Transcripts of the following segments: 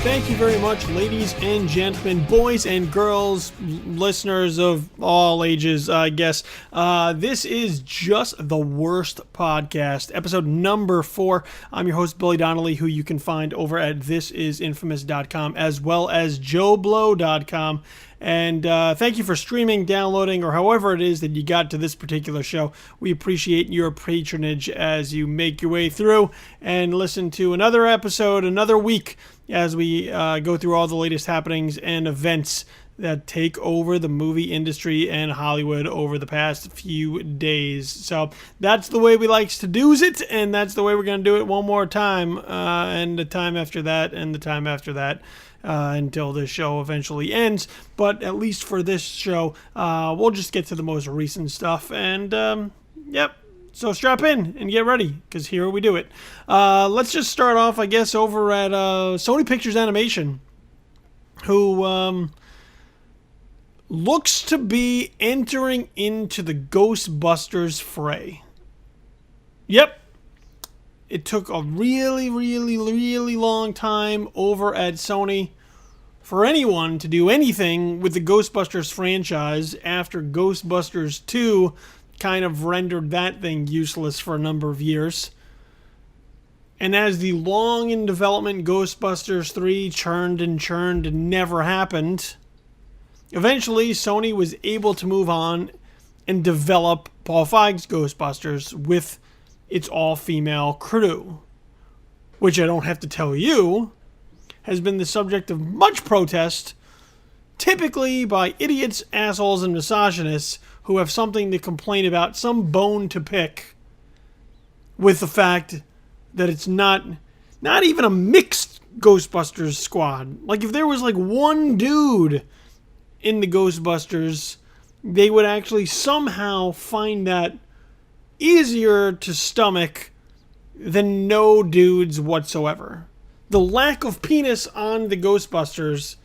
Thank you very much, ladies and gentlemen, boys and girls, listeners of all ages, I guess. This is Just the Worst Podcast, episode number 4. I'm your host, Billy Donnelly, who you can find over at thisisinfamous.com as well as joeblow.com. And thank you for streaming, downloading, or however it is that you got to this particular show. We appreciate your patronage as you make your way through and listen to another episode, another week, as we go through all the latest happenings and events that take over the movie industry and Hollywood over the past few days. So that's the way we likes to do it, and that's the way we're going to do it one more time, and the time after that, and the time after that. Until this show eventually ends. But at least for this show, we'll just get to the most recent stuff. And, yep. So strap in and get ready, because here we do it. Let's just start off, I guess, over at Sony Pictures Animation, who looks to be entering into the Ghostbusters fray. Yep. It took a really, really, really long time over at Sony for anyone to do anything with the Ghostbusters franchise after Ghostbusters 2 kind of rendered that thing useless for a number of years. And as the long in development Ghostbusters 3 churned and never happened, eventually Sony was able to move on and develop Paul Feig's Ghostbusters with its all-female crew, which I don't have to tell you, has been the subject of much protest, typically by idiots, assholes, and misogynists who have something to complain about, some bone to pick, with the fact that it's not even a mixed Ghostbusters squad. Like, if there was like one dude in the Ghostbusters, they would actually somehow find that easier to stomach than no dudes whatsoever. The lack of penis on the Ghostbusters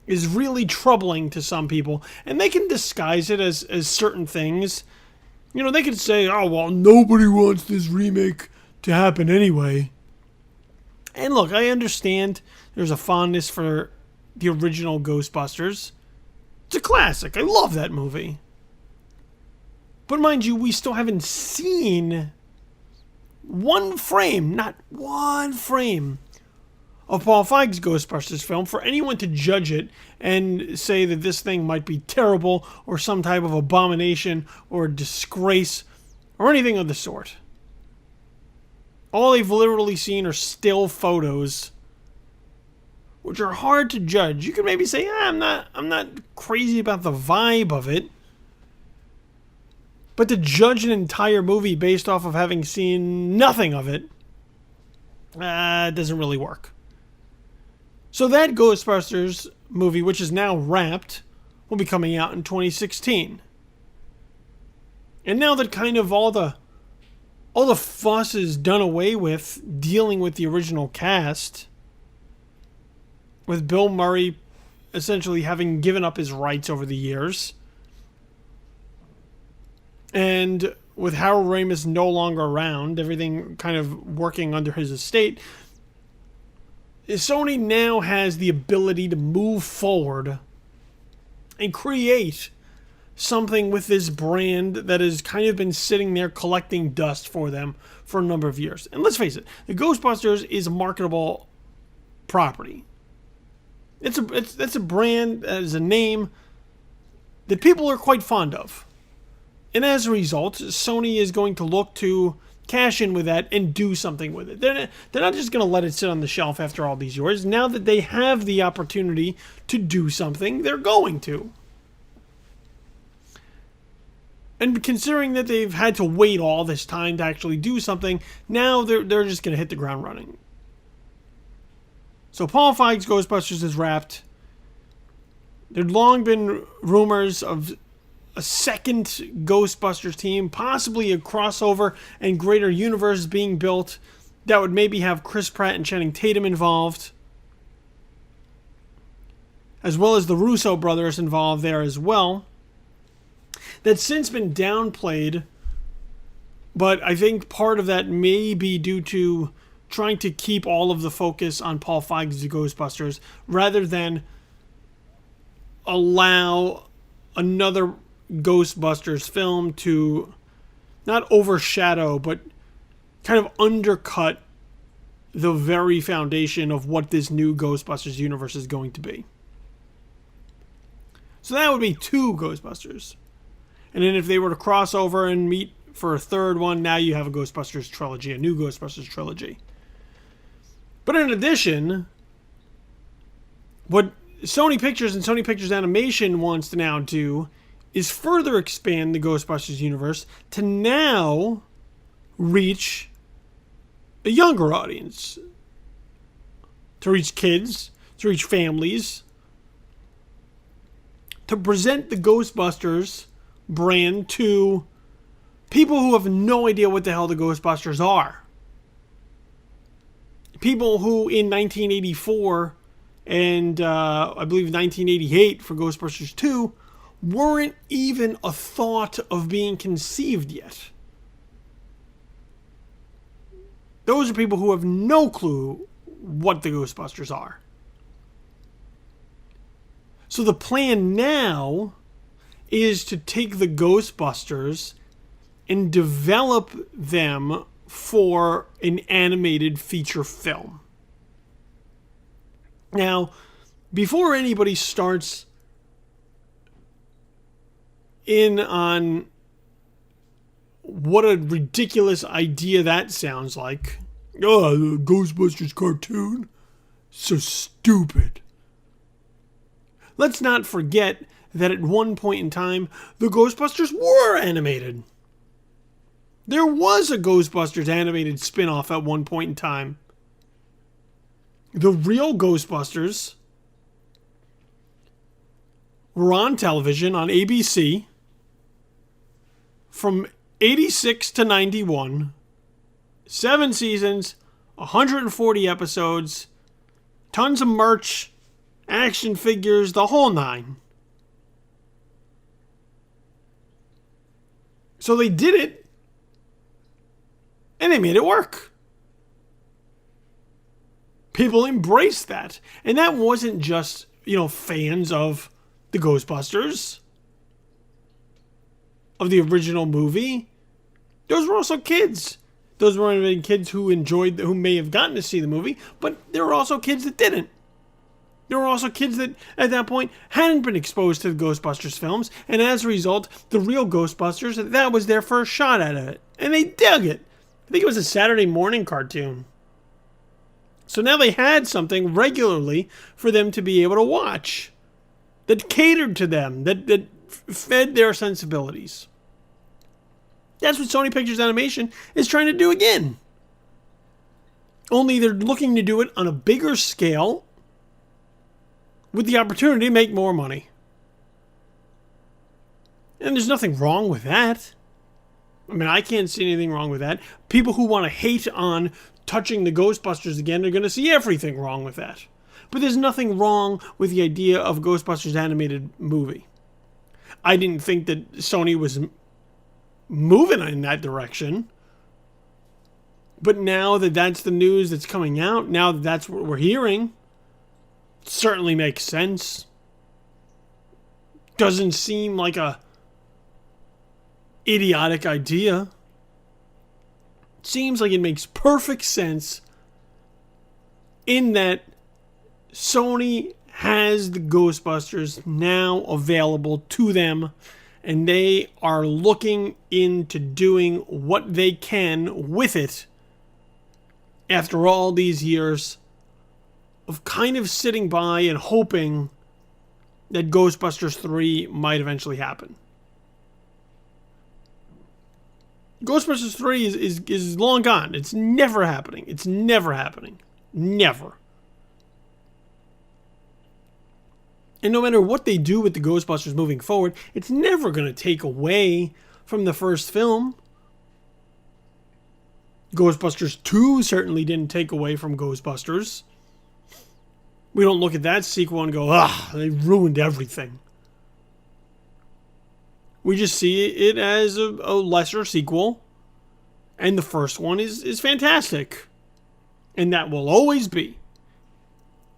is really troubling to some people, and they can disguise it as certain things. You know, they could say, oh, well, nobody wants this remake to happen anyway. And look, I understand there's a fondness for the original Ghostbusters. It's a classic. I love that movie. But mind you, we still haven't seen one frame, not one frame, of Paul Feig's Ghostbusters film for anyone to judge it and say that this thing might be terrible or some type of abomination or disgrace or anything of the sort. All they've literally seen are still photos, which are hard to judge. You could maybe say, I'm not crazy about the vibe of it. But to judge an entire movie based off of having seen nothing of it, it doesn't really work. So that Ghostbusters movie, which is now wrapped, will be coming out in 2016. And now that kind of all the fuss is done away with dealing with the original cast, with Bill Murray essentially having given up his rights over the years, and with Harold Ramis no longer around, everything kind of working under his estate, Sony now has the ability to move forward and create something with this brand that has kind of been sitting there collecting dust for them for a number of years. And let's face it, the Ghostbusters is a marketable property. It's a brand, as a name that people are quite fond of. And as a result, Sony is going to look to cash in with that and do something with it. They're not just going to let it sit on the shelf after all these years. Now that they have the opportunity to do something, they're going to. And considering that they've had to wait all this time to actually do something, now they're just going to hit the ground running. So Paul Feig's Ghostbusters is wrapped. There'd long been rumors of a second Ghostbusters team, possibly a crossover and greater universe being built that would maybe have Chris Pratt and Channing Tatum involved. as well as the Russo brothers involved there as well, that's since been downplayed. But I think part of that may be due to trying to keep all of the focus on Paul Feige's Ghostbusters rather than allow another Ghostbusters film to not overshadow, but kind of undercut the very foundation of what this new Ghostbusters universe is going to be. So that would be 2 Ghostbusters. And then if they were to cross over and meet for a third one, now you have a Ghostbusters trilogy, a new Ghostbusters trilogy. But in addition, what Sony Pictures and Sony Pictures Animation wants to now do is further expand the Ghostbusters universe to now reach a younger audience, to reach kids, to reach families, to present the Ghostbusters brand to people who have no idea what the hell the Ghostbusters are. People who in 1984 and I believe 1988 for Ghostbusters 2 weren't even a thought of being conceived yet. Those are people who have no clue what the Ghostbusters are. So the plan now is to take the Ghostbusters and develop them for an animated feature film. Now, before anybody starts in on what a ridiculous idea that sounds like. Oh, the Ghostbusters cartoon? So stupid. Let's not forget that at one point in time, the Ghostbusters were animated. There was a Ghostbusters animated spin-off at one point in time. The real Ghostbusters were on television on ABC from 86 to 91, 7 seasons, 140 episodes, tons of merch, action figures, the whole 9. So they did it, and they made it work. People embraced that. And that wasn't just, fans of the Ghostbusters, of the original movie. Those were also kids. Those were kids who may have gotten to see the movie, but there were also kids that didn't. There were also kids that, at that point, hadn't been exposed to the Ghostbusters films, and as a result, the real Ghostbusters, that was their first shot at it. And they dug it. I think it was a Saturday morning cartoon. So now they had something regularly for them to be able to watch that catered to them, that fed their sensibilities. That's what Sony Pictures Animation is trying to do again. Only they're looking to do it on a bigger scale with the opportunity to make more money. And there's nothing wrong with that. I mean, I can't see anything wrong with that. People who want to hate on touching the Ghostbusters again are going to see everything wrong with that. But there's nothing wrong with the idea of Ghostbusters animated movie. I didn't think that Sony was moving in that direction. But now that that's the news that's coming out, now that that's what we're hearing, it certainly makes sense. Doesn't seem like a idiotic idea. Seems like it makes perfect sense in that Sony has the Ghostbusters now available to them, and they are looking into doing what they can with it after all these years of kind of sitting by and hoping that Ghostbusters 3 might eventually happen. Ghostbusters 3 is long gone. It's never happening. It's never happening. Never. And no matter what they do with the Ghostbusters moving forward, it's never going to take away from the first film. Ghostbusters 2 certainly didn't take away from Ghostbusters. We don't look at that sequel and go, they ruined everything. We just see it as a lesser sequel. And the first one is fantastic. And that will always be.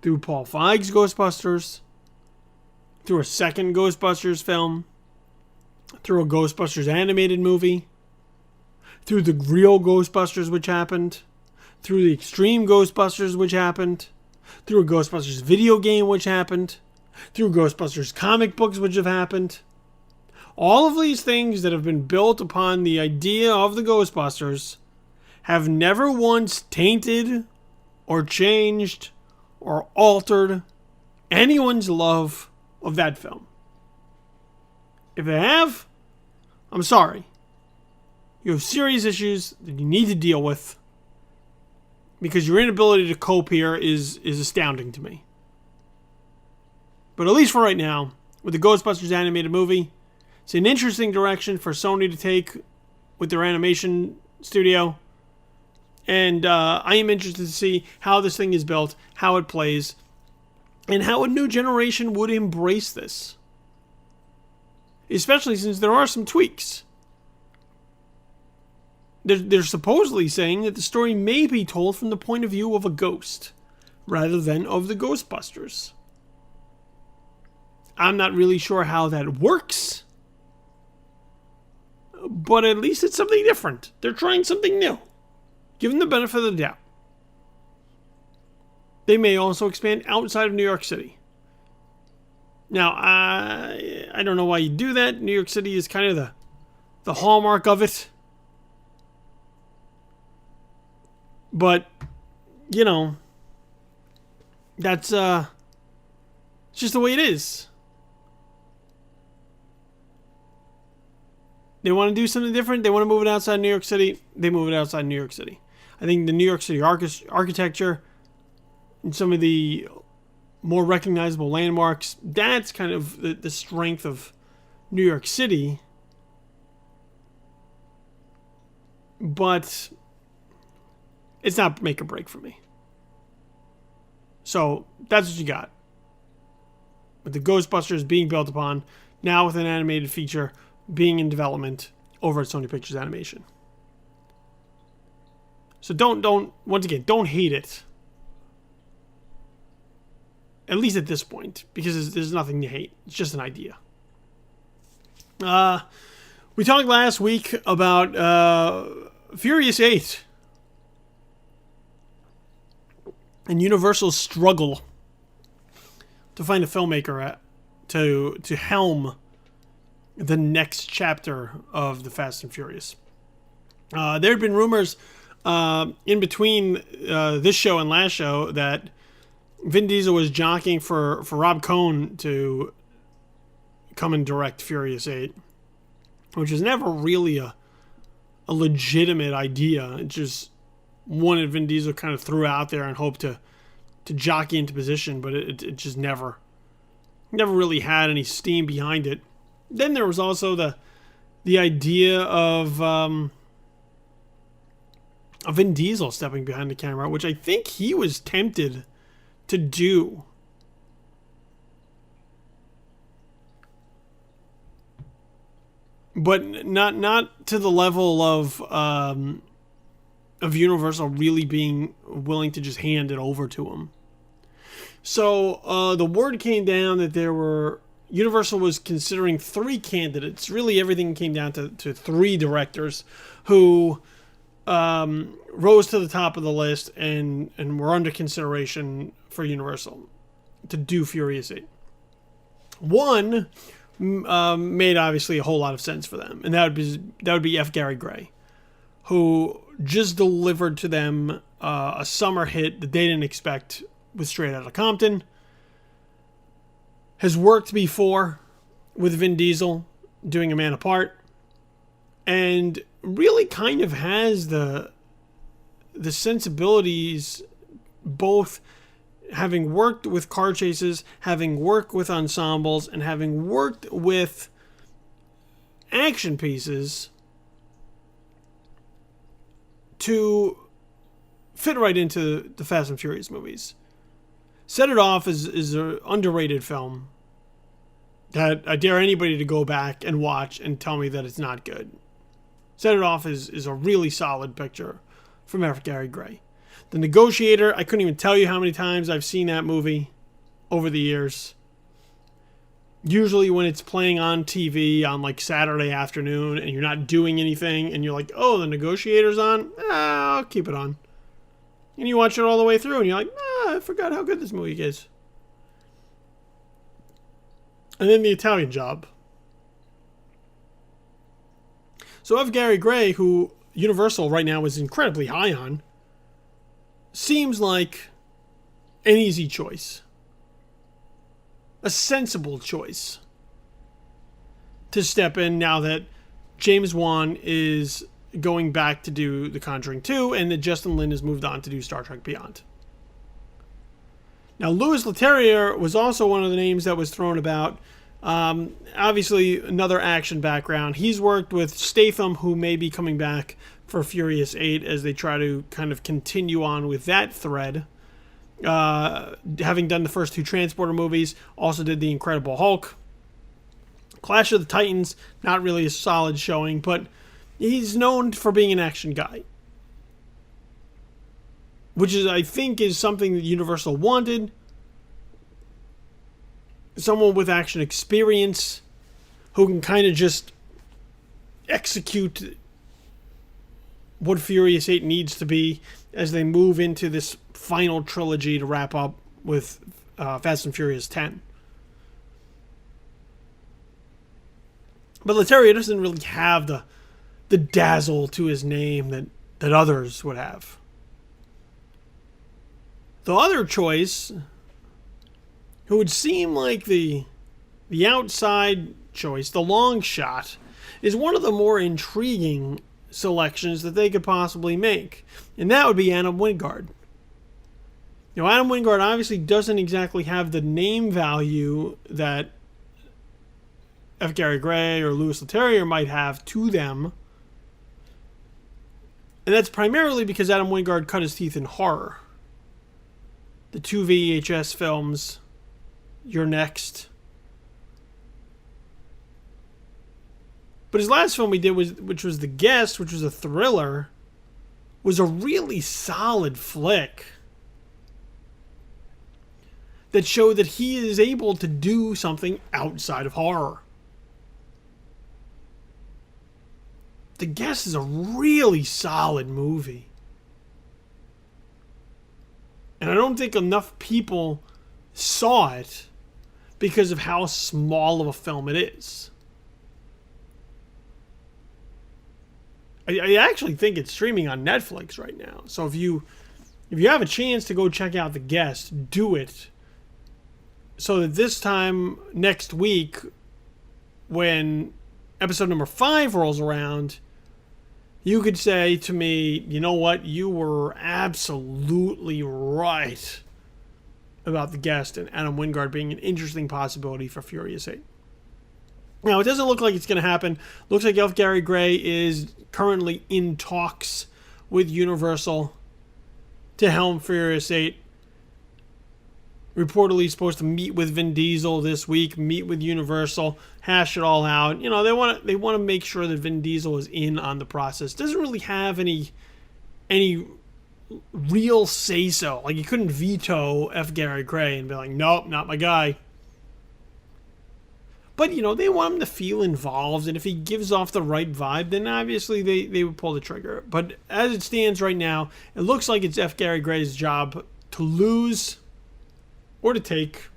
Through Paul Feig's Ghostbusters. Through a second Ghostbusters film. Through a Ghostbusters animated movie. Through the real Ghostbusters which happened. Through the Extreme Ghostbusters which happened. Through a Ghostbusters video game which happened. Through Ghostbusters comic books which have happened. All of these things that have been built upon the idea of the Ghostbusters have never once tainted or changed or altered anyone's love of that film. If they have, I'm sorry. You have serious issues that you need to deal with, because your inability to cope here is astounding to me. But at least for right now, with the Ghostbusters animated movie, it's an interesting direction for Sony to take with their animation studio. And I am interested to see how this thing is built, how it plays, and how a new generation would embrace this. Especially since there are some tweaks. They're supposedly saying that the story may be told from the point of view of a ghost, rather than of the Ghostbusters. I'm not really sure how that works. But at least it's something different. They're trying something new. Give them the benefit of the doubt. They may also expand outside of New York City. Now, I don't know why you do that. New York City is kind of the hallmark of it. But, you know, that's it's just the way it is. They want to do something different. They want to move it outside New York City. They move it outside New York City. I think the New York City architecture and some of the more recognizable landmarks, that's kind of the strength of New York City. But it's not make or break for me. So that's what you got. With the Ghostbusters being built upon, now with an animated feature being in development over at Sony Pictures Animation. So once again, don't hate it. At least at this point, because there's nothing to hate. It's just an idea. We talked last week about Furious 8 and Universal's struggle to find a filmmaker to helm the next chapter of the Fast and Furious. There had been rumors in between this show and last show that Vin Diesel was jockeying for Rob Cohn to come and direct Furious 8, which was never really a legitimate idea. It just one that Vin Diesel kind of threw out there and hoped to jockey into position, but it just never really had any steam behind it. Then there was also the idea of Vin Diesel stepping behind the camera, which I think he was tempted to do. But not to the level of Universal really being willing to just hand it over to him. So the word came down that Universal was considering 3 candidates. Really, everything came down to 3 directors who rose to the top of the list and were under consideration for Universal to do Furious 8. One made obviously a whole lot of sense for them, and that would be F. Gary Gray, who just delivered to them a summer hit that they didn't expect with Straight Outta Compton. Has worked before with Vin Diesel doing A Man Apart, and really kind of has the sensibilities, both having worked with car chases, having worked with ensembles, and having worked with action pieces to fit right into the Fast and Furious movies. Set It Off is an underrated film that I dare anybody to go back and watch and tell me that it's not good. Set It Off is a really solid picture from F. Gary Gray. The Negotiator, I couldn't even tell you how many times I've seen that movie over the years. Usually when it's playing on TV on like Saturday afternoon and you're not doing anything and you're like, oh, The Negotiator's on? I'll keep it on. And you watch it all the way through and you're like, I forgot how good this movie is. And then The Italian Job. So F. Gary Gray, who Universal right now is incredibly high on, seems like an easy choice. A sensible choice to step in now that James Wan is going back to do The Conjuring 2 and that Justin Lin has moved on to do Star Trek Beyond. Now, Louis Leterrier was also one of the names that was thrown about. Obviously, another action background. He's worked with Statham, who may be coming back for Furious 8 as they try to kind of continue on with that thread. Having done the first two Transporter movies, also did The Incredible Hulk. Clash of the Titans, not really a solid showing, but he's known for being an action guy. Which is, I think, is something that Universal wanted. Someone with action experience who can kind of just execute what Furious 8 needs to be as they move into this final trilogy to wrap up with Fast and Furious 10. But Leterrier doesn't really have the dazzle to his name that others would have. The other choice, who would seem like the outside choice, the long shot, is one of the more intriguing selections that they could possibly make. And that would be Adam Wingard. Now, Adam Wingard obviously doesn't exactly have the name value that F. Gary Gray or Louis Leterrier might have to them. And that's primarily because Adam Wingard cut his teeth in horror. The two VHS films, You're Next. But his last film he did, which was The Guest, which was a thriller, was a really solid flick that showed that he is able to do something outside of horror. The Guest is a really solid movie. And I don't think enough people saw it because of how small of a film it is. I actually think it's streaming on Netflix right now. So if you have a chance to go check out The Guest, do it. So that this time next week, when episode number 5 rolls around, you could say to me, you know what, you were absolutely right about The Guest and Adam Wingard being an interesting possibility for Furious 8. Now, it doesn't look like it's going to happen. Looks like F. Gary Gray is currently in talks with Universal to helm Furious 8. Reportedly he's supposed to meet with Vin Diesel this week, meet with Universal, hash it all out. You know, they want to make sure that Vin Diesel is in on the process. Doesn't really have any real say-so. Like, you couldn't veto F. Gary Gray and be like, nope, not my guy. But, you know, they want him to feel involved, and if he gives off the right vibe, then obviously they would pull the trigger. But as it stands right now, it looks like it's F. Gary Gray's job to lose or to take.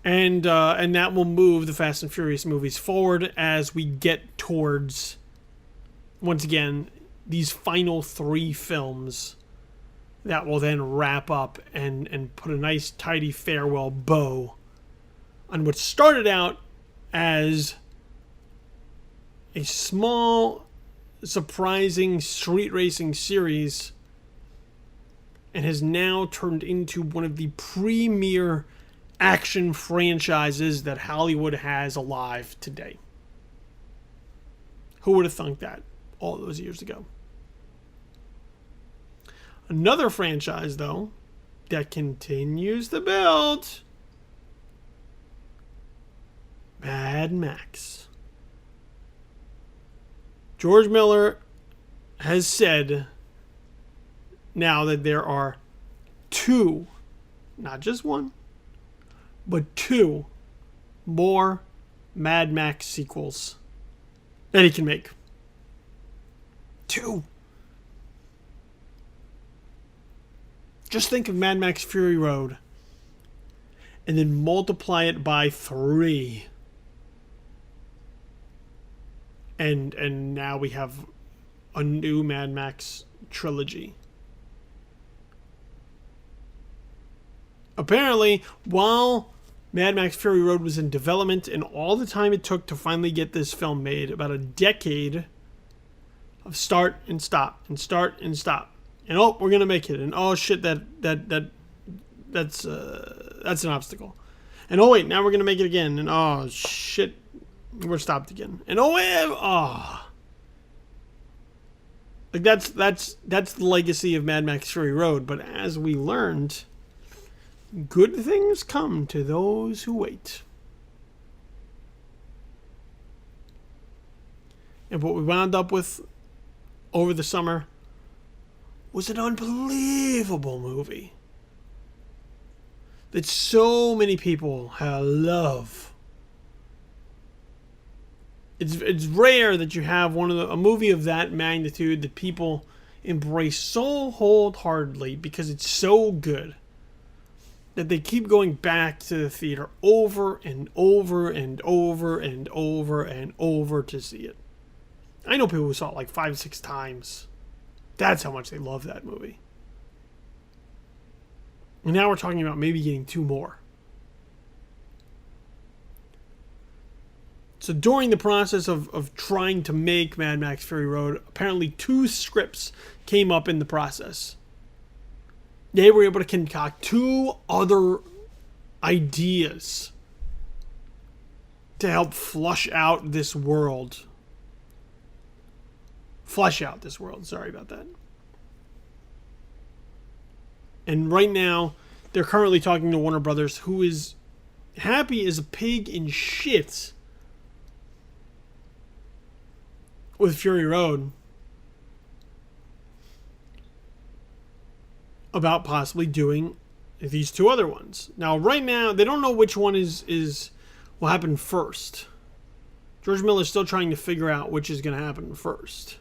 And that will move the Fast and Furious movies forward as we get towards, once again, these final 3 films that will then wrap up and put a nice, tidy farewell bow on what started out as a small, surprising street racing series and has now turned into one of the premier action franchises that Hollywood has alive today. Who would have thunk that all those years ago? Another franchise, though, that continues to build. Mad Max. George Miller has said now that there are 2, not just 1, but 2 more Mad Max sequels that he can make. 2. Just think of Mad Max Fury Road and then multiply it by 3. And now we have a new Mad Max trilogy. Apparently, while Mad Max Fury Road was in development and all the time it took to finally get this film made, about a decade of start and stop and start and stop. And oh, we're going to make it. And oh shit, that's an obstacle. And oh wait, now we're going to make it again. And oh shit, we're stopped again. And oh wait, like that's the legacy of Mad Max Fury Road. But as we learned, good things come to those who wait. And what we wound up with over the summer was an unbelievable movie that so many people love. It's rare that you have a movie of that magnitude that people embrace so wholeheartedly because it's so good that they keep going back to the theater over and over and over and over and over to see it. I know people who saw it like 5-6 times. That's how much they love that movie. And now we're talking about maybe getting 2 more. So during the process of trying to make Mad Max Fury Road, apparently 2 scripts came up in the process. They were able to concoct 2 other ideas to help flesh out this world. Sorry about that. And right now, they're currently talking to Warner Brothers, who is happy as a pig in shit with Fury Road, about possibly doing these 2 other ones. Now, right now, they don't know which one will happen first. George Miller's still trying to figure out which is going to happen first.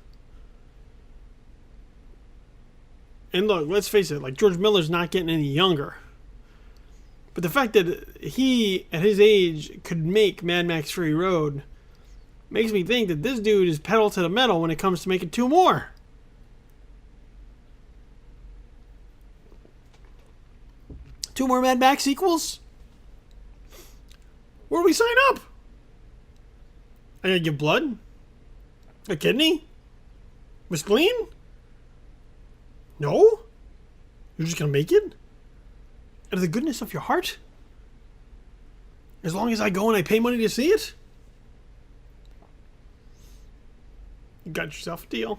And look, let's face it, like George Miller's not getting any younger. But the fact that he, at his age, could make Mad Max Fury Road makes me think that this dude is pedal to the metal when it comes to making 2 more. Two more Mad Max sequels? Where do we sign up? I gotta give blood? A kidney? A spleen? No? You're just gonna make it? Out of the goodness of your heart? As long as I go and I pay money to see it? You got yourself a deal.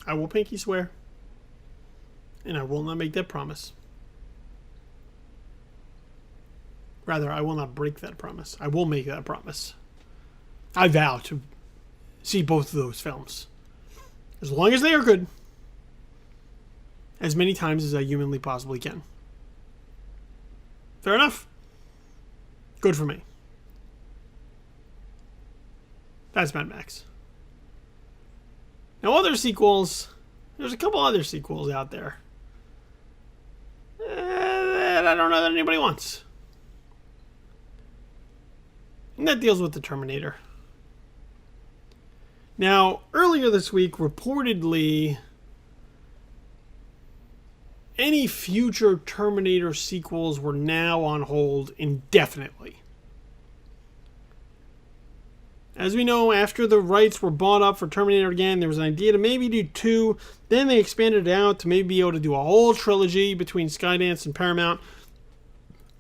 I will pinky swear. And I will not make that promise. Rather, I will not break that promise. I will make that promise. I vow to see both of those films. As long as they are good. As many times as I humanly possibly can. Fair enough? Good for me. That's Mad Max. Now, other sequels. There's a couple other sequels out there. That I don't know that anybody wants. And that deals with the Terminator. Now, earlier this week, reportedly, any future Terminator sequels were now on hold indefinitely. As we know, after the rights were bought up for Terminator again, there was an idea to maybe do 2. Then they expanded it out to maybe be able to do a whole trilogy between Skydance and Paramount.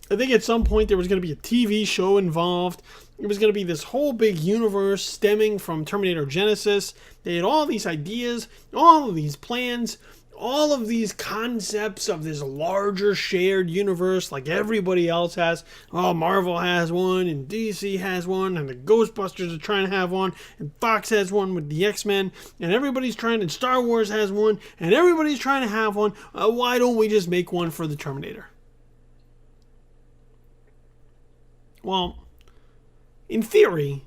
I think at some point there was going to be a TV show involved. It was going to be this whole big universe stemming from Terminator Genesis. They had all these ideas, all of these plans. all of these concepts of this larger shared universe like everybody else has. Oh, Marvel has one, and DC has one, and the Ghostbusters are trying to have one, and Fox has one with the X-Men, and everybody's trying, and Star Wars has one, and everybody's trying to have one. Why don't we just make one for the Terminator? Well, in theory,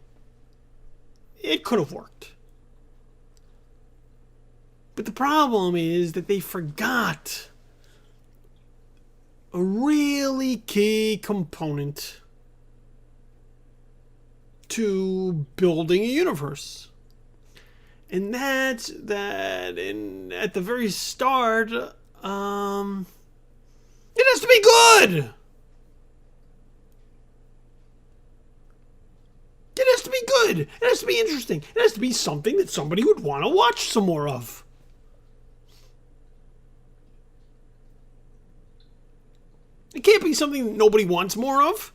it could have worked. But the problem is that they forgot a really key component to building a universe. And that's that at the very start, it has to be good. It has to be good. It has to be interesting. It has to be something that somebody would want to watch some more of. It can't be something that nobody wants more of.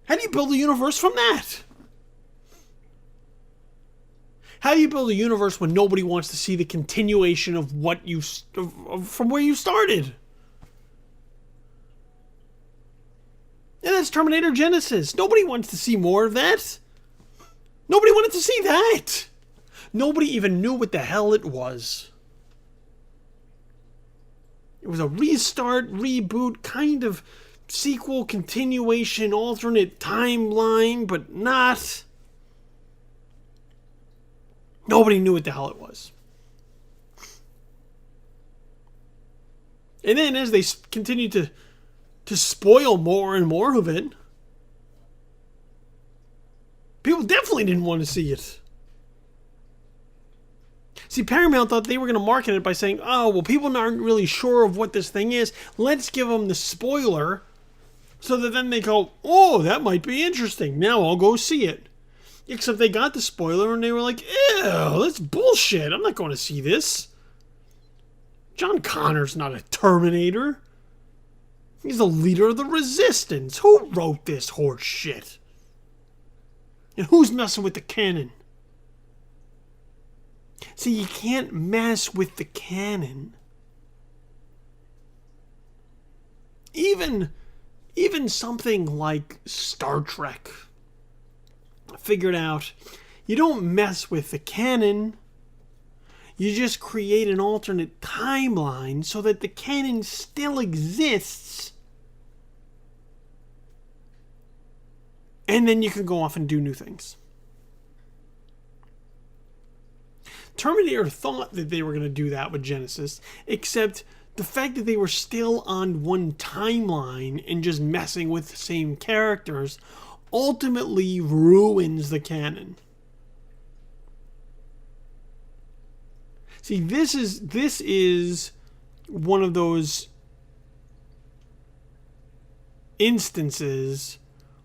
How do you build a universe from that? How do you build a universe when nobody wants to see the continuation of what you from where you started? And that's Terminator Genesis. Nobody wants to see more of that. Nobody wanted to see that. Nobody even knew what the hell it was. It was a restart, reboot, kind of sequel, continuation, alternate timeline, but not. Nobody knew what the hell it was. And then as they continued to spoil more and more of it, people definitely didn't want to see it. See, Paramount thought they were going to market it by saying, oh, well, people aren't really sure of what this thing is. Let's give them the spoiler so that then they go, oh, that might be interesting. Now I'll go see it. Except they got the spoiler and they were like, ew, that's bullshit. I'm not going to see this. John Connor's not a Terminator. He's the leader of the Resistance. Who wrote this horse shit? And who's messing with the canon? See, you can't mess with the canon. Even something like Star Trek figured out you don't mess with the canon. You just create an alternate timeline so that the canon still exists. And then you can go off and do new things. Terminator thought that they were going to do that with Genesis, except the fact that they were still on one timeline and just messing with the same characters ultimately ruins the canon. See, this is one of those instances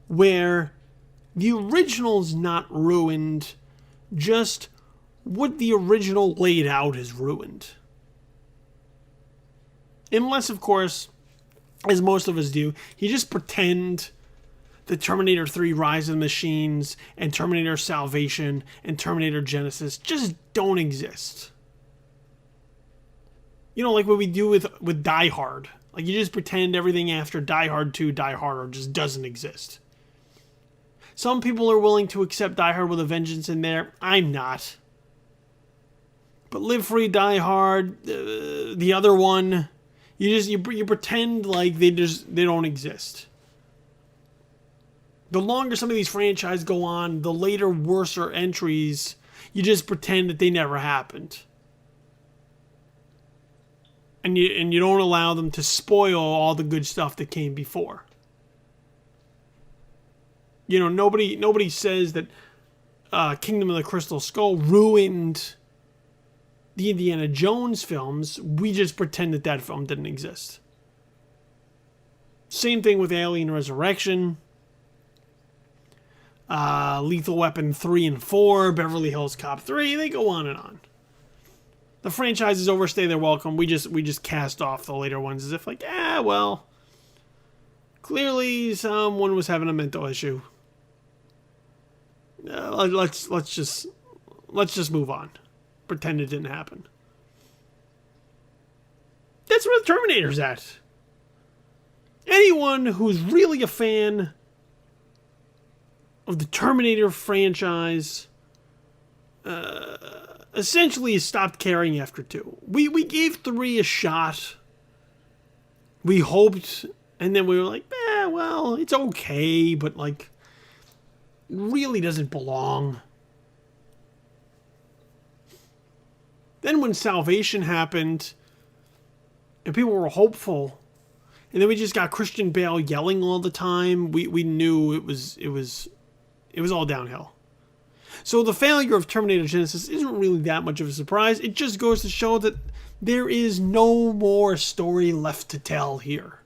where the original's not ruined, just what the original laid out is ruined. Unless, of course, as most of us do, you just pretend that Terminator 3 Rise of the Machines and Terminator Salvation and Terminator Genesis just don't exist. You know, like what we do with Die Hard. Like, you just pretend everything after Die Hard 2, Die Harder just doesn't exist. Some people are willing to accept Die Hard with a Vengeance in there. I'm not. But Live Free, Die Hard, the other one, you pretend like they don't exist. The longer some of these franchises go on, the later, worser entries, you just pretend that they never happened. And you don't allow them to spoil all the good stuff that came before. You know, nobody says that Kingdom of the Crystal Skull ruined the Indiana Jones films. We just pretend that film didn't exist. Same thing with Alien Resurrection, Lethal Weapon 3 and 4, Beverly Hills Cop 3. They go on and on. The franchises overstay their welcome. We just cast off the later ones as if like, well, clearly someone was having a mental issue. Let's just move on. Pretend it didn't happen. That's where the Terminator's at. Anyone who's really a fan of the Terminator franchise essentially stopped caring after 2. We gave 3 a shot. We hoped, and then we were like, well, it's okay, but like, really doesn't belong. Then when Salvation happened, and people were hopeful, and then we just got Christian Bale yelling all the time, we knew it was all downhill. So the failure of Terminator Genesis isn't really that much of a surprise. It just goes to show that there is no more story left to tell here.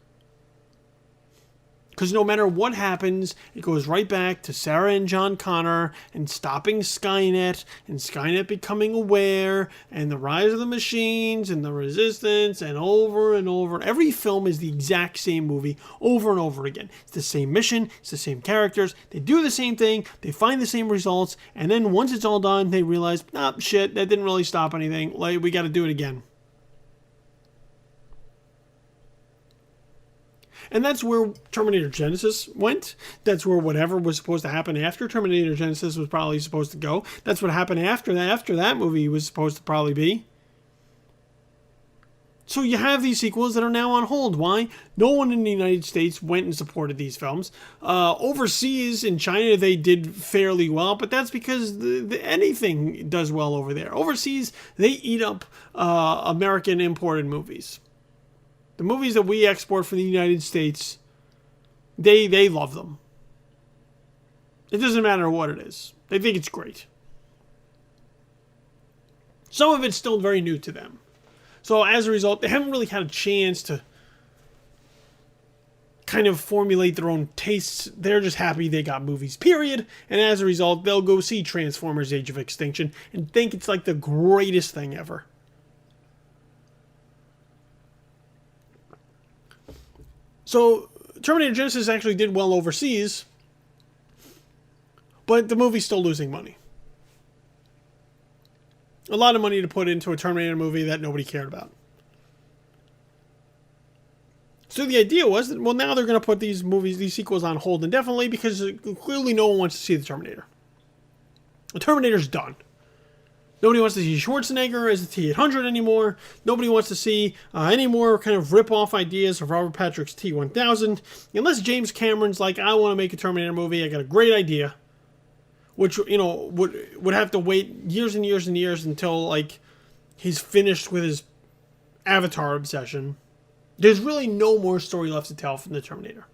Because no matter what happens, it goes right back to Sarah and John Connor and stopping Skynet and Skynet becoming aware and the rise of the machines and the resistance and over and over. Every film is the exact same movie over and over again. It's the same mission. It's the same characters. They do the same thing. They find the same results. And then once it's all done, they realize, shit, that didn't really stop anything. Like, we got to do it again. And that's where Terminator Genesis went. That's where whatever was supposed to happen after Terminator Genesis was probably supposed to go. That's what happened after that movie was supposed to probably be. So you have these sequels that are now on hold. Why? No one in the United States went and supported these films. Overseas, in China, they did fairly well, but that's because anything does well over there. Overseas, they eat up American imported movies. The movies that we export from the United States, they love them. It doesn't matter what it is. They think it's great. Some of it's still very new to them. So as a result, they haven't really had a chance to kind of formulate their own tastes. They're just happy they got movies, period. And as a result, they'll go see Transformers Age of Extinction and think it's like the greatest thing ever. So, Terminator Genesis actually did well overseas, but the movie's still losing money. A lot of money to put into a Terminator movie that nobody cared about. So the idea was that, well, now they're going to put these sequels on hold indefinitely because clearly no one wants to see the Terminator. The Terminator's done. Nobody wants to see Schwarzenegger as the T-800 anymore. Nobody wants to see any more kind of rip-off ideas of Robert Patrick's T-1000. Unless James Cameron's like, I want to make a Terminator movie. I got a great idea. Which, would have to wait years and years and years until, like, he's finished with his Avatar obsession. There's really no more story left to tell from the Terminator.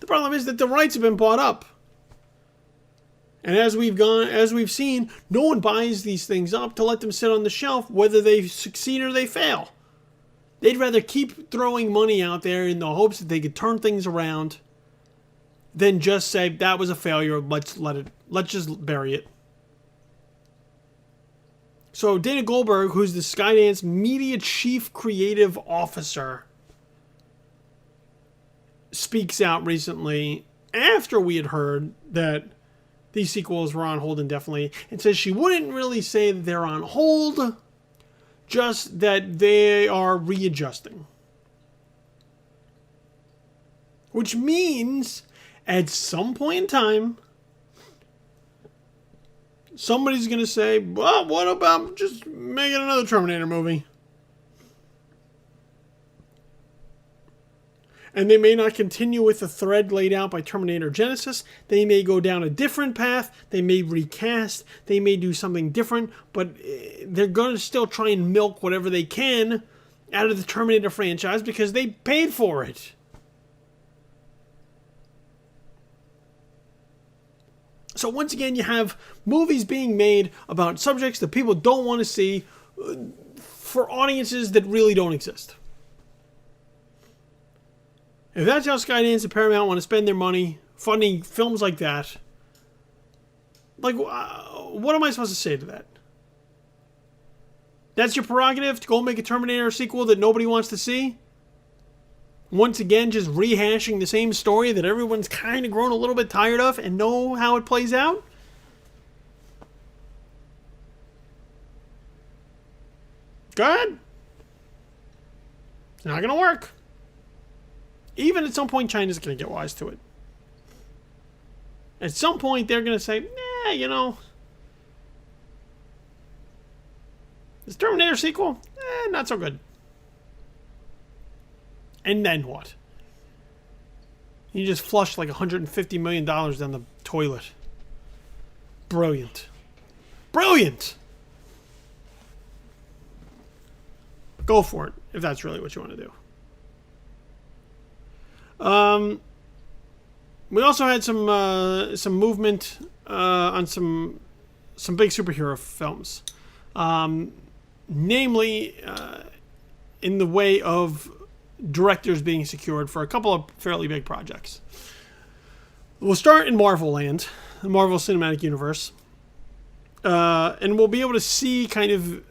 The problem is that the rights have been bought up. And as we've seen, no one buys these things up to let them sit on the shelf, whether they succeed or they fail. They'd rather keep throwing money out there in the hopes that they could turn things around than just say, that was a failure, let's just bury it. So Dana Goldberg, who's the Skydance Media Chief Creative Officer, speaks out recently after we had heard that these sequels were on hold indefinitely, and says she wouldn't really say that they're on hold, just that they are readjusting. Which means, at some point in time, somebody's going to say, well, what about just making another Terminator movie? And they may not continue with the thread laid out by Terminator Genesis. They may go down a different path. They may recast. They may do something different. But they're going to still try and milk whatever they can out of the Terminator franchise because they paid for it. So once again, you have movies being made about subjects that people don't want to see for audiences that really don't exist. If that's how Skydance and Paramount want to spend their money funding films like that, like, what am I supposed to say to that? That's your prerogative to go make a Terminator sequel that nobody wants to see? Once again, just rehashing the same story that everyone's kind of grown a little bit tired of and know how it plays out? Go ahead. It's not going to work. Even at some point, China's going to get wise to it. At some point, they're going to say, nah, you know, this Terminator sequel, not so good. And then what? You just flushed like $150 million down the toilet. Brilliant. Brilliant! Go for it, if that's really what you want to do. We also had some movement on some big superhero films. Namely, in the way of directors being secured for a couple of fairly big projects. We'll start in Marvel Land, the Marvel Cinematic Universe. And we'll be able to see kind of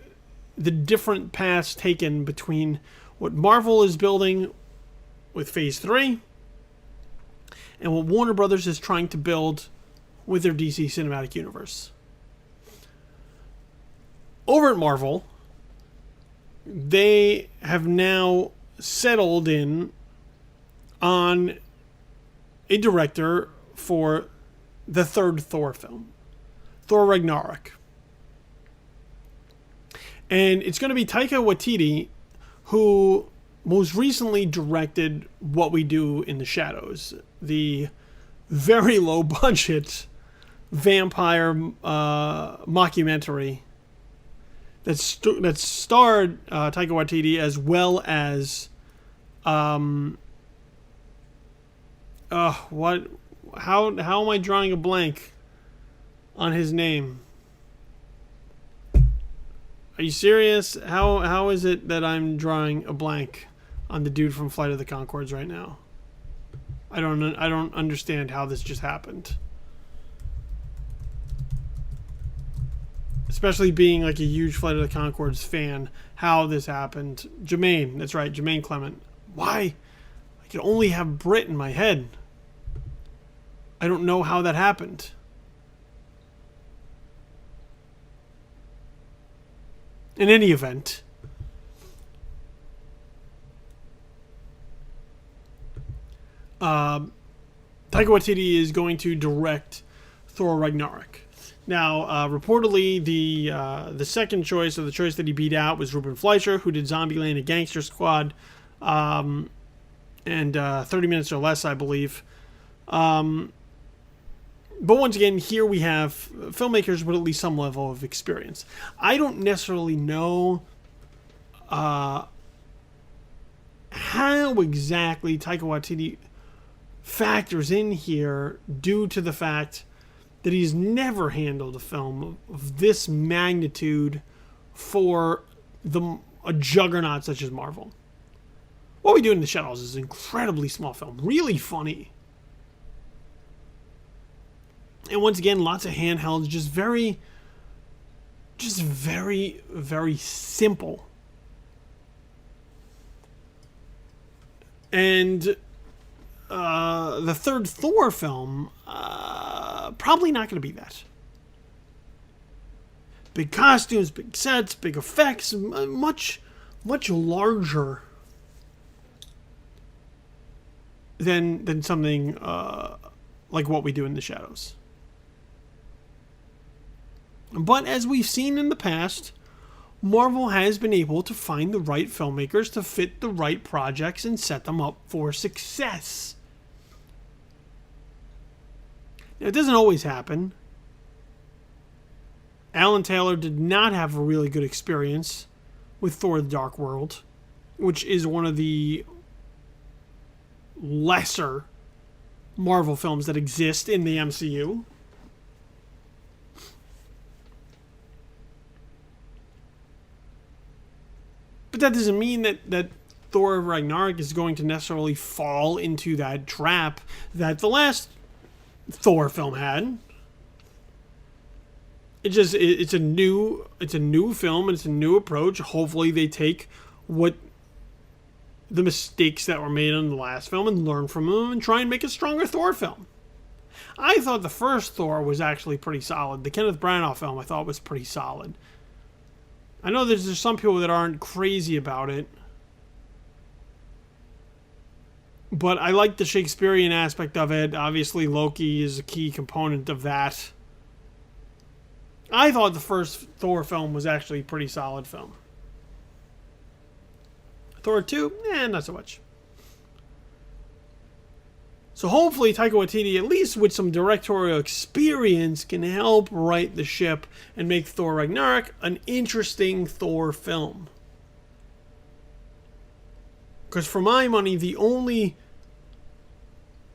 the different paths taken between what Marvel is building with Phase 3 and what Warner Brothers is trying to build with their DC Cinematic Universe. Over at Marvel, they have now settled in on a director for the third Thor film, Thor Ragnarok. And it's going to be Taika Waititi, who most recently directed What We Do in the Shadows, the very low budget vampire mockumentary that starred Taika Waititi, as well as how am I drawing a blank on his name? Are you serious? How is it that I'm drawing a blank on the dude from Flight of the Conchords right now? I don't understand how this just happened. Especially being like a huge Flight of the Conchords fan, how this happened. Jermaine, that's right, Jermaine Clement. Why? I can only have Brit in my head. I don't know how that happened. In any event, Taika Waititi is going to direct Thor Ragnarok. Now, reportedly, the second choice, or the choice that he beat out, was Ruben Fleischer, who did Zombieland and Gangster Squad, and 30 Minutes or Less, I believe. But once again, here we have filmmakers with at least some level of experience. I don't necessarily know how exactly Taika Waititi factors in here, due to the fact that he's never handled a film of this magnitude for a juggernaut such as Marvel. What We Do in the Shadows is an incredibly small film, really funny. And once again, lots of handhelds, just very, very simple. And the third Thor film, probably not going to be that. Big costumes, big sets, big effects, much larger than something like What We Do in the Shadows. But as we've seen in the past, Marvel has been able to find the right filmmakers to fit the right projects and set them up for success. Now, it doesn't always happen. Alan Taylor did not have a really good experience with Thor: The Dark World, which is one of the lesser Marvel films that exist in the MCU. But that doesn't mean that Thor Ragnarok is going to necessarily fall into that trap that the last Thor film had. It's a new film, and it's a new approach. Hopefully they take what the mistakes that were made in the last film and learn from them and try and make a stronger Thor film. I thought the first Thor was actually pretty solid. The Kenneth Branagh film I thought was pretty solid. I know there's some people that aren't crazy about it. But I like the Shakespearean aspect of it. Obviously, Loki is a key component of that. I thought the first Thor film was actually a pretty solid film. Thor 2, not so much. So hopefully Taika Waititi, at least with some directorial experience, can help right the ship and make Thor Ragnarok an interesting Thor film. Because for my money, the only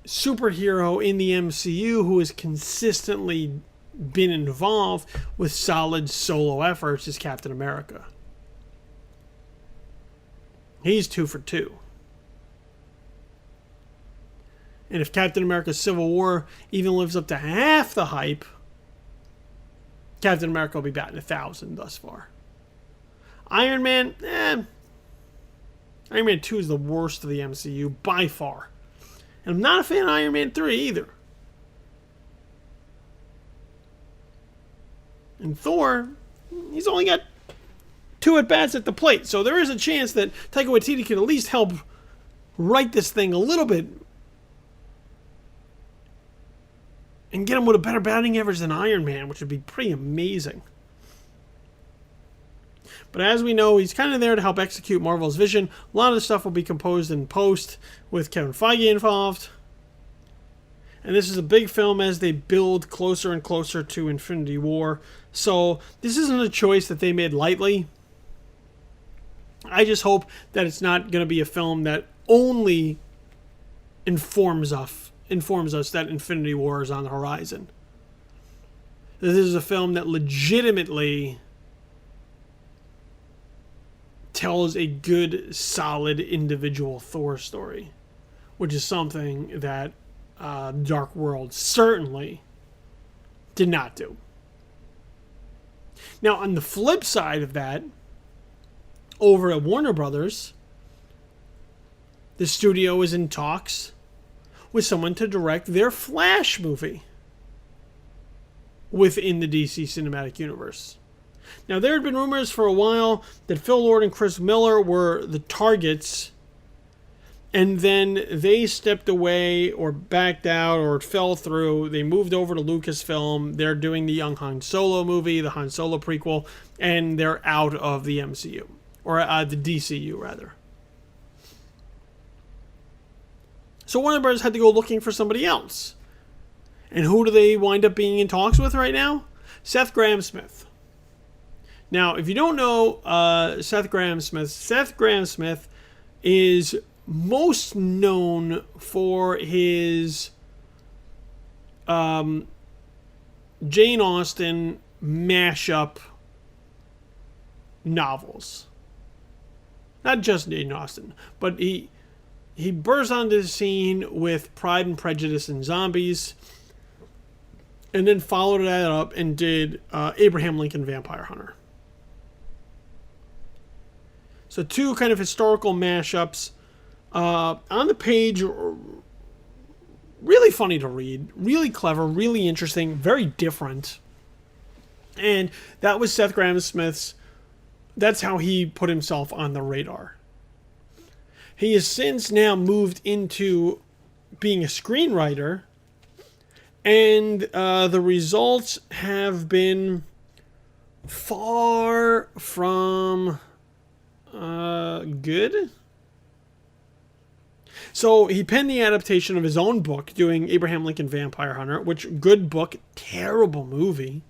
superhero in the MCU who has consistently been involved with solid solo efforts is Captain America. He's 2 for 2. And if Captain America Civil War even lives up to half the hype, Captain America will be batting 1,000 thus far. Iron Man, Iron Man 2 is the worst of the MCU by far. And I'm not a fan of Iron Man 3 either. And Thor, he's only got 2 at-bats at the plate. So there is a chance that Taika Waititi can at least help write this thing a little bit and get him with a better batting average than Iron Man, which would be pretty amazing. But as we know, he's kind of there to help execute Marvel's vision. A lot of the stuff will be composed in post with Kevin Feige involved. And this is a big film as they build closer and closer to Infinity War. So this isn't a choice that they made lightly. I just hope that it's not going to be a film that only informs us that Infinity War is on the horizon. This is a film that legitimately tells a good, solid individual Thor story, which is something that Dark World certainly did not do. Now, on the flip side of that, over at Warner Brothers, the studio is in talks with someone to direct their Flash movie within the DC Cinematic Universe. Now, there had been rumors for a while that Phil Lord and Chris Miller were the targets, and then they stepped away or backed out or fell through. They moved over to Lucasfilm. They're doing the young Han Solo movie, the Han Solo prequel, and they're out of the MCU, or the DCU, rather. So Warner Bros. Had to go looking for somebody else. And who do they wind up being in talks with right now? Seth Grahame-Smith. Now, if you don't know Seth Grahame-Smith is most known for his Jane Austen mashup novels. Not just Jane Austen, but he burst onto the scene with Pride and Prejudice and Zombies, and then followed that up and did Abraham Lincoln Vampire Hunter. So 2 kind of historical mashups. On the page, really funny to read, really clever, really interesting, very different. And that was Seth Grahame-Smith's, that's how he put himself on the radar. He has since now moved into being a screenwriter, and the results have been far from good. So he penned the adaptation of his own book, doing Abraham Lincoln Vampire Hunter, which, good book, terrible movie.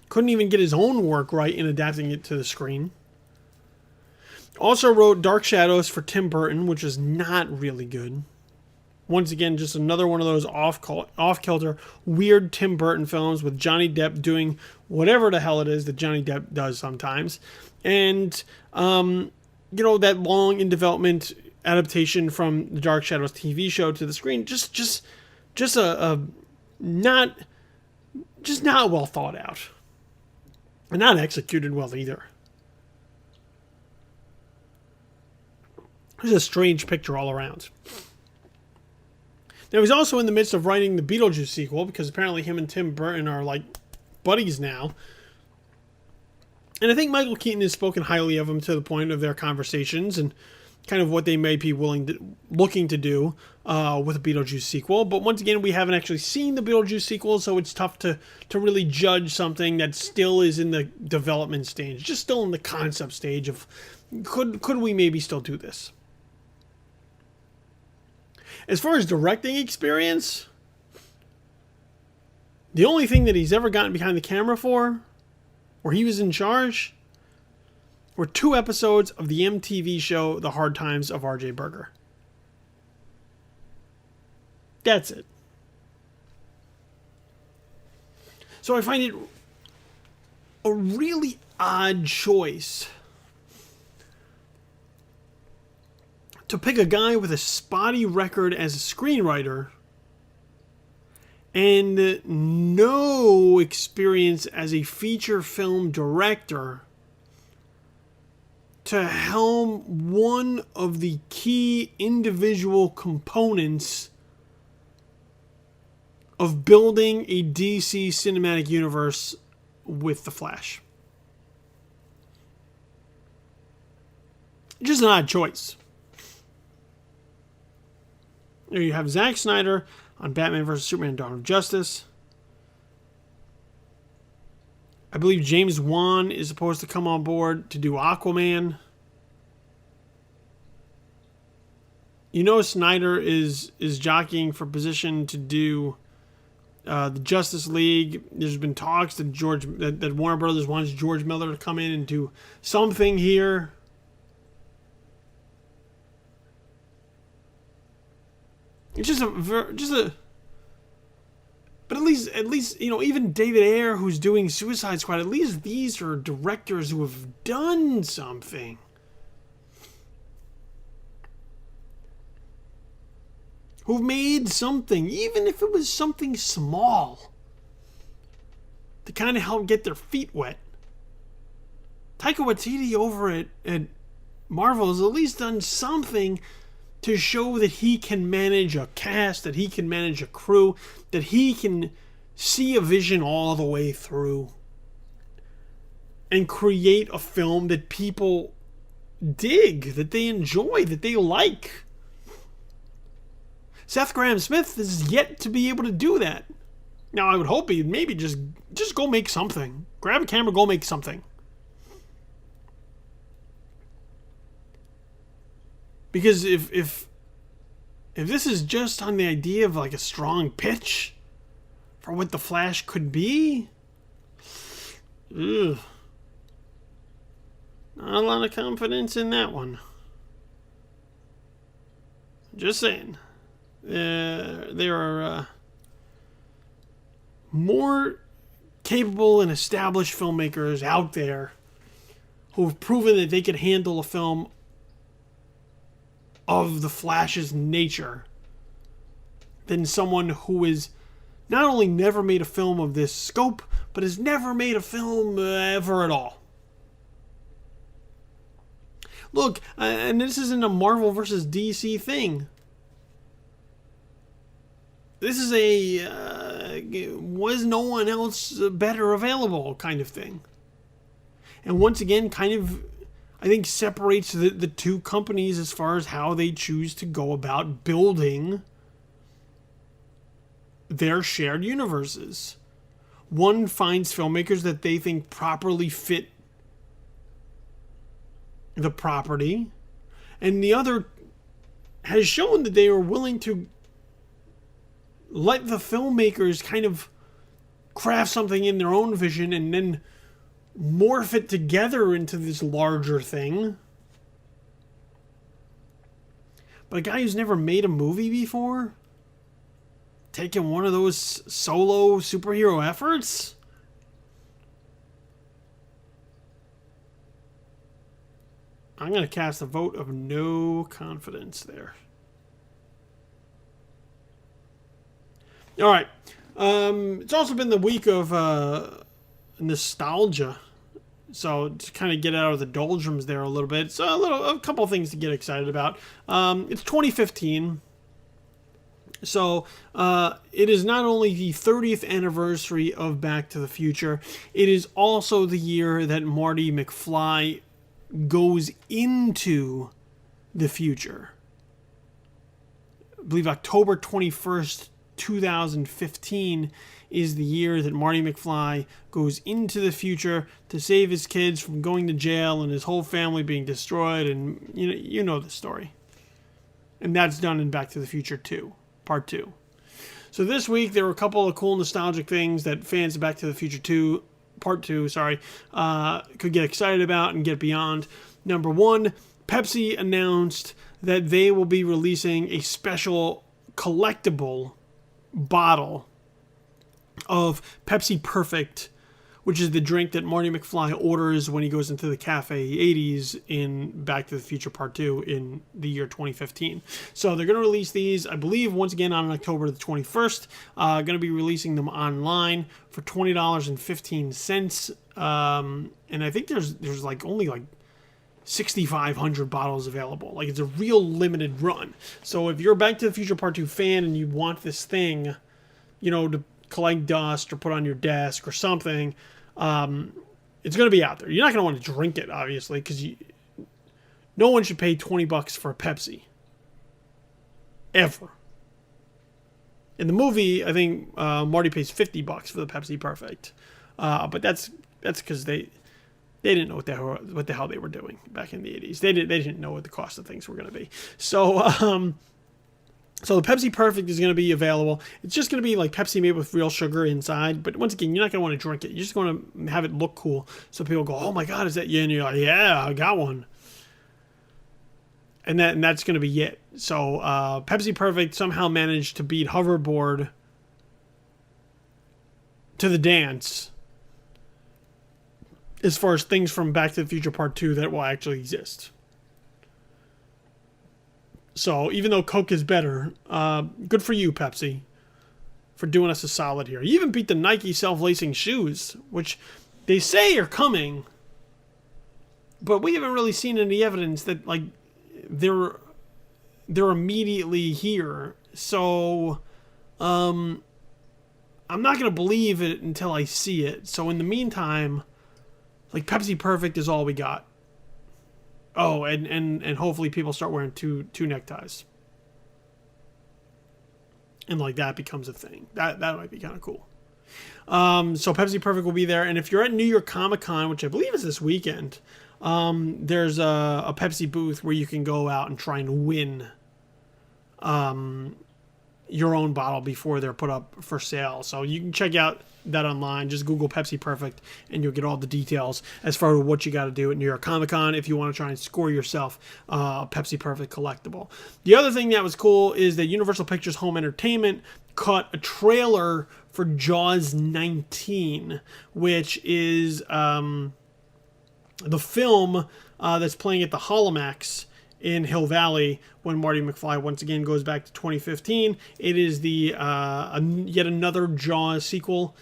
Couldn't even get his own work right in adapting it to the screen. Also wrote Dark Shadows for Tim Burton, which is not really good. Once again, just another one of those off-kilter, weird Tim Burton films with Johnny Depp doing whatever the hell it is that Johnny Depp does sometimes. And, that long in development adaptation from the Dark Shadows TV show to the screen, just not well thought out. And not executed well either. It's a strange picture all around. Now, he's also in the midst of writing the Beetlejuice sequel, because apparently him and Tim Burton are like buddies now. And I think Michael Keaton has spoken highly of him to the point of their conversations and kind of what they may be looking to do with a Beetlejuice sequel. But once again, we haven't actually seen the Beetlejuice sequel, so it's tough to really judge something that still is in the development stage, just still in the concept stage of could we maybe still do this. As far as directing experience, the only thing that he's ever gotten behind the camera for, where he was in charge, were 2 episodes of the MTV show The Hard Times of R.J. Berger. That's it. So I find it a really odd choice to pick a guy with a spotty record as a screenwriter and no experience as a feature film director to helm one of the key individual components of building a DC cinematic universe with The Flash. Just an odd choice. There you have Zack Snyder on Batman vs. Superman: Dawn of Justice. I believe James Wan is supposed to come on board to do Aquaman. You know Snyder is jockeying for position to do the Justice League. There's been talks that Warner Brothers wants George Miller to come in and do something here. It's just a. But at least even David Ayer, who's doing Suicide Squad, at least these are directors who have done something. Who've made something, even if it was something small, to kind of help get their feet wet. Taika Waititi over at Marvel has at least done something to show that he can manage a cast, that he can manage a crew, that he can see a vision all the way through and create a film that people dig, that they enjoy, that they like. Seth Grahame-Smith is yet to be able to do that. Now, I would hope he'd maybe just go make something. Grab a camera, go make something. Because if this is just on the idea of like a strong pitch for what The Flash could be, not a lot of confidence in that one. Just saying. There are more capable and established filmmakers out there who have proven that they could handle a film of the Flash's nature than someone who is not only never made a film of this scope, but has never made a film ever at all. Look, and this isn't a Marvel versus DC thing. This is was no one else better available kind of thing. And once again, kind of, I think, separates the two companies as far as how they choose to go about building their shared universes. One finds filmmakers that they think properly fit the property, and the other has shown that they are willing to let the filmmakers kind of craft something in their own vision and then morph it together into this larger thing. But a guy who's never made a movie before, taking one of those solo superhero efforts, I'm going to cast a vote of no confidence there. All right. It's also been the week of nostalgia. So to kind of get out of the doldrums there a little bit. So a couple of things to get excited about. It's 2015. So it is not only the 30th anniversary of Back to the Future, it is also the year that Marty McFly goes into the future. I believe October 21st, 2015 is the year that Marty McFly goes into the future to save his kids from going to jail and his whole family being destroyed, and you know the story. And that's done in Back to the Future 2, Part 2. So this week there were a couple of cool nostalgic things that fans of Back to the Future 2, Part 2, could get excited about and get beyond. Number one, Pepsi announced that they will be releasing a special collectible bottle of Pepsi Perfect, which is the drink that Marty McFly orders when he goes into the Cafe 80s in Back to the Future Part 2 in the year 2015. So they're going to release these, I believe, once again on October the 21st. Going to be releasing them online for $20.15. And I think there's like only like 6,500 bottles available. Like, it's a real limited run. So if you're a Back to the Future Part 2 fan and you want this thing, to collect dust or put on your desk or something, it's going to be out there. You're not going to want to drink it, obviously, because no one should pay $20 for a Pepsi. Ever. In the movie, I think Marty pays $50 for the Pepsi Perfect. But that's because they didn't know what the hell they were doing back in the 80s. They didn't know what the cost of things were going to be. So the Pepsi Perfect is going to be available. It's just going to be like Pepsi made with real sugar inside. But once again, you're not going to want to drink it. You're just going to have it look cool. So people go, oh my God, is that you? And you're like, yeah, I got one. And that's going to be it. So Pepsi Perfect somehow managed to beat Hoverboard to the dance as far as things from Back to the Future Part 2 that will actually exist. So even though Coke is better, good for you, Pepsi, for doing us a solid here. You even beat the Nike self-lacing shoes, which they say are coming, but we haven't really seen any evidence that like they're immediately here. So I'm not going to believe it until I see it. So in the meantime, like, Pepsi Perfect is all we got. Oh, and hopefully people start wearing two neckties. And like that becomes a thing. That might be kind of cool. So Pepsi Perfect will be there. And if you're at New York Comic Con, which I believe is this weekend, there's a Pepsi booth where you can go out and try and win your own bottle before they're put up for sale. So you can check out that online. Just Google Pepsi Perfect and you'll get all the details as far as what you got to do at New York Comic Con if you want to try and score yourself a Pepsi Perfect collectible. The other thing that was cool is that Universal Pictures Home Entertainment cut a trailer for Jaws 19, which is the film that's playing at the Holomax in Hill Valley when Marty McFly once again goes back to 2015. It is the yet another Jaws sequel,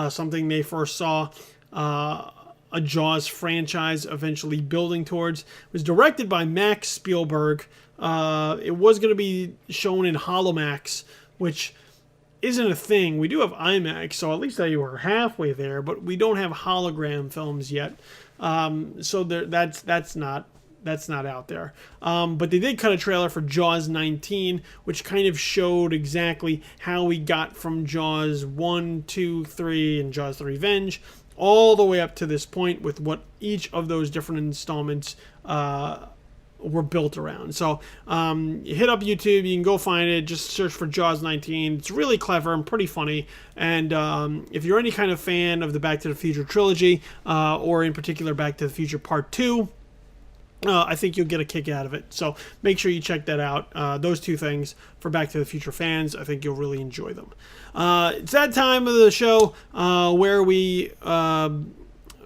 something they first saw a Jaws franchise eventually building towards. It was directed by Max Spielberg. It was going to be shown in Holomax, which isn't a thing. We do have IMAX, so at least you were halfway there, but we don't have hologram films yet. So that's not out there. But they did cut a trailer for Jaws 19, which kind of showed exactly how we got from Jaws 1, 2, 3, and Jaws the Revenge all the way up to this point with what each of those different installments were built around. So hit up YouTube, you can go find it, just search for Jaws 19. It's really clever and pretty funny, and if you're any kind of fan of the Back to the Future trilogy, or in particular Back to the Future Part 2, I think you'll get a kick out of it. So make sure you check that out. Those two things for Back to the Future fans, I think you'll really enjoy them. It's that time of the show where we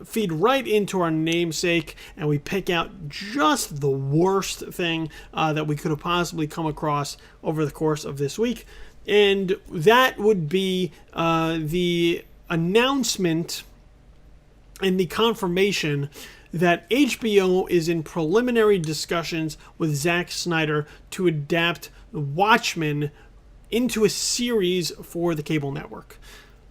feed right into our namesake and we pick out just the worst thing that we could have possibly come across over the course of this week. And that would be the announcement and the confirmation that HBO is in preliminary discussions with Zack Snyder to adapt WATCHMEN into a series for the cable network.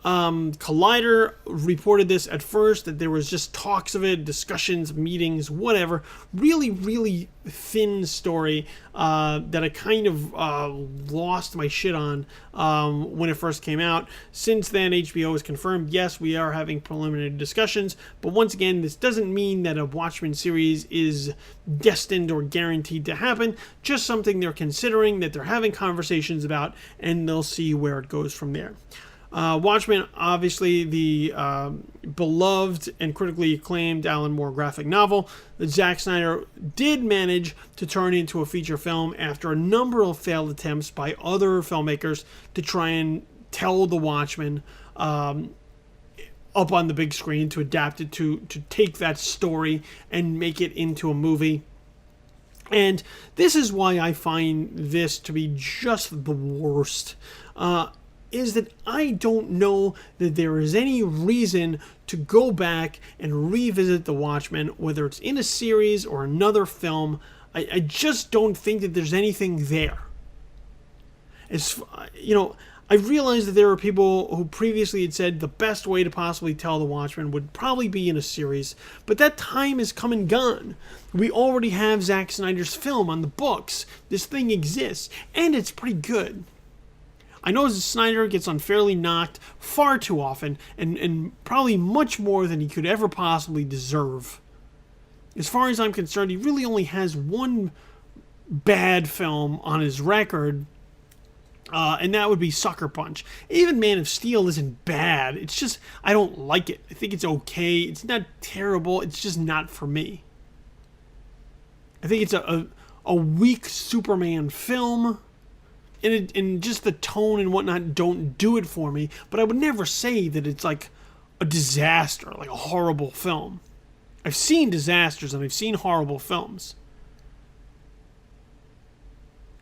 Collider reported this at first, that there was just talks of it, discussions, meetings, whatever. Really, really thin story that I kind of lost my shit on when it first came out. Since then, HBO has confirmed, yes, we are having preliminary discussions. But once again, this doesn't mean that a Watchmen series is destined or guaranteed to happen. Just something they're considering, that they're having conversations about, and they'll see where it goes from there. Watchmen, obviously the beloved and critically acclaimed Alan Moore graphic novel that Zack Snyder did manage to turn into a feature film after a number of failed attempts by other filmmakers to try and tell the Watchmen up on the big screen, to adapt it, to take that story and make it into a movie. And this is why I find this to be just the worst. Is that I don't know that there is any reason to go back and revisit The Watchmen, whether it's in a series or another film. I just don't think that there's anything there. As you know, I realize that there are people who previously had said the best way to possibly tell The Watchmen would probably be in a series, but that time has come and gone. We already have Zack Snyder's film on the books. This thing exists, and it's pretty good. I know Snyder gets unfairly knocked far too often, and probably much more than he could ever possibly deserve. As far as I'm concerned, he really only has one bad film on his record, and that would be Sucker Punch. Even Man of Steel isn't bad. It's just, I don't like it. I think it's okay. It's not terrible. It's just not for me. I think it's a weak Superman film. And just the tone and whatnot don't do it for me. But I would never say that it's like a disaster, like a horrible film. I've seen disasters and I've seen horrible films.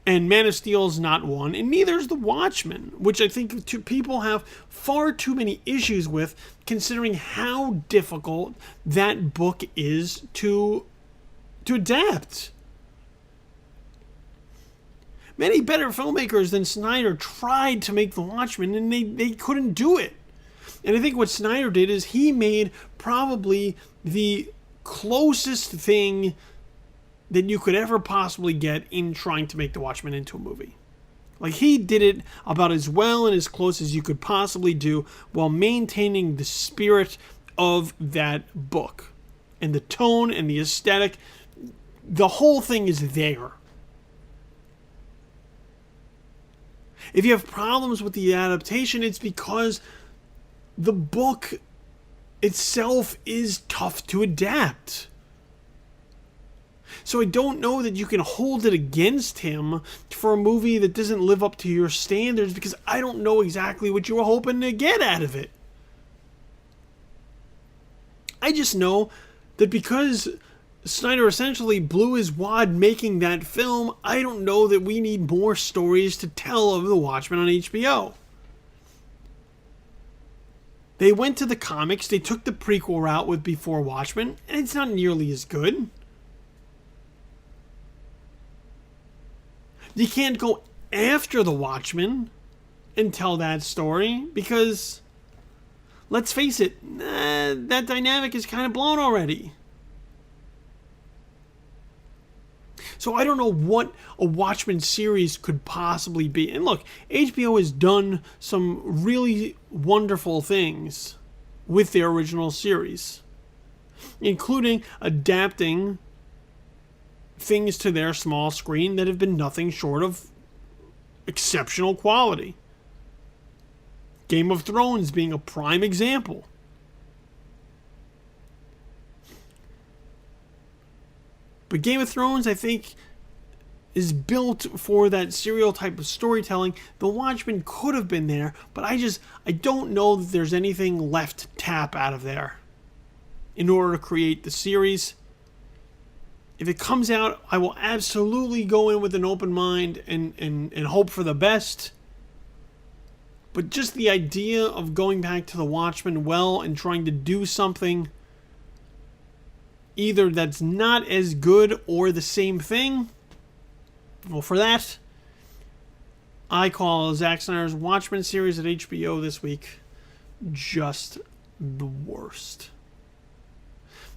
And Man of Steel is not one, and neither is The Watchmen, which I think people have far too many issues with, considering how difficult that book is to adapt. Many better filmmakers than Snyder tried to make The Watchmen, and they couldn't do it. And I think what Snyder did is he made probably the closest thing that you could ever possibly get in trying to make The Watchmen into a movie. Like, he did it about as well and as close as you could possibly do while maintaining the spirit of that book. And the tone and the aesthetic, the whole thing is there. If you have problems with the adaptation, it's because the book itself is tough to adapt. So I don't know that you can hold it against him for a movie that doesn't live up to your standards, because I don't know exactly what you were hoping to get out of it. I just know that because Snyder essentially blew his wad making that film, I don't know that we need more stories to tell of The Watchmen on HBO. They went to the comics, they took the prequel route with Before Watchmen, and it's not nearly as good. You can't go after The Watchmen and tell that story, because, let's face it, that dynamic is kind of blown already. So I don't know what a Watchmen series could possibly be. And look, HBO has done some really wonderful things with their original series, including adapting things to their small screen that have been nothing short of exceptional quality. Game of Thrones being a prime example. But Game of Thrones, I think, is built for that serial type of storytelling. The Watchmen could have been there, but I don't know that there's anything left to tap out of there in order to create the series. If it comes out, I will absolutely go in with an open mind and hope for the best. But just the idea of going back to The Watchmen and trying to do something either that's not as good or the same thing, well, for that, I call Zack Snyder's Watchmen series at HBO this week just the worst.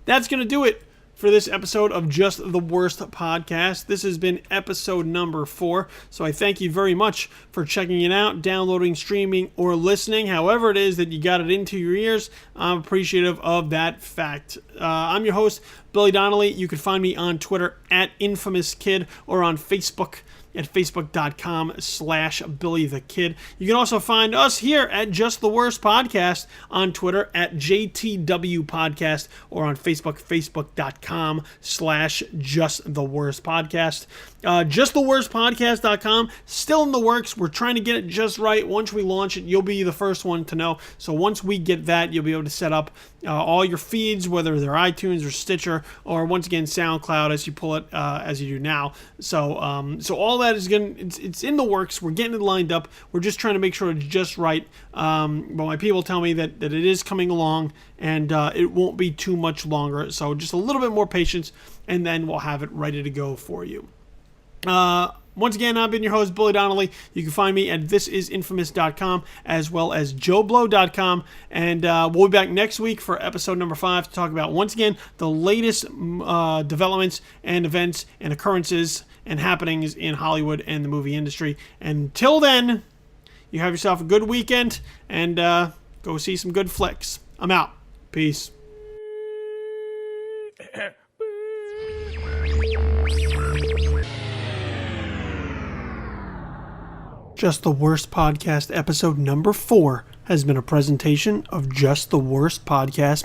That's going to do it for this episode of Just the Worst Podcast. This has been episode number 4, so I thank you very much for checking it out, downloading, streaming, or listening. However it is that you got it into your ears, I'm appreciative of that fact. I'm your host, Billy Donnelly. You can find me on Twitter at InfamousKid or on Facebook at facebook.com/BillyTheKid. You can also find us here at Just the Worst Podcast on Twitter at JTW Podcast or on Facebook, facebook.com/JustTheWorstPodcast. JustTheWorstPodcast.com, still in the works. We're trying to get it just right. Once we launch it, you'll be the first one to know. So once we get that, you'll be able to set up all your feeds, whether they're iTunes or Stitcher or once again SoundCloud as you pull it as you do now. So all that is it's in the works. We're getting it lined up. We're just trying to make sure it's just right. But my people tell me that it is coming along and it won't be too much longer. So just a little bit more patience and then we'll have it ready to go for you. Once again, I've been your host, Billy Donnelly. You can find me at thisisinfamous.com as well as joeblow.com. And we'll be back next week for episode number 5 to talk about, once again, the latest developments and events and occurrences and happenings in Hollywood and the movie industry. Until then, you have yourself a good weekend and go see some good flicks. I'm out. Peace. Just the Worst Podcast episode number 4 has been a presentation of Just the Worst Podcast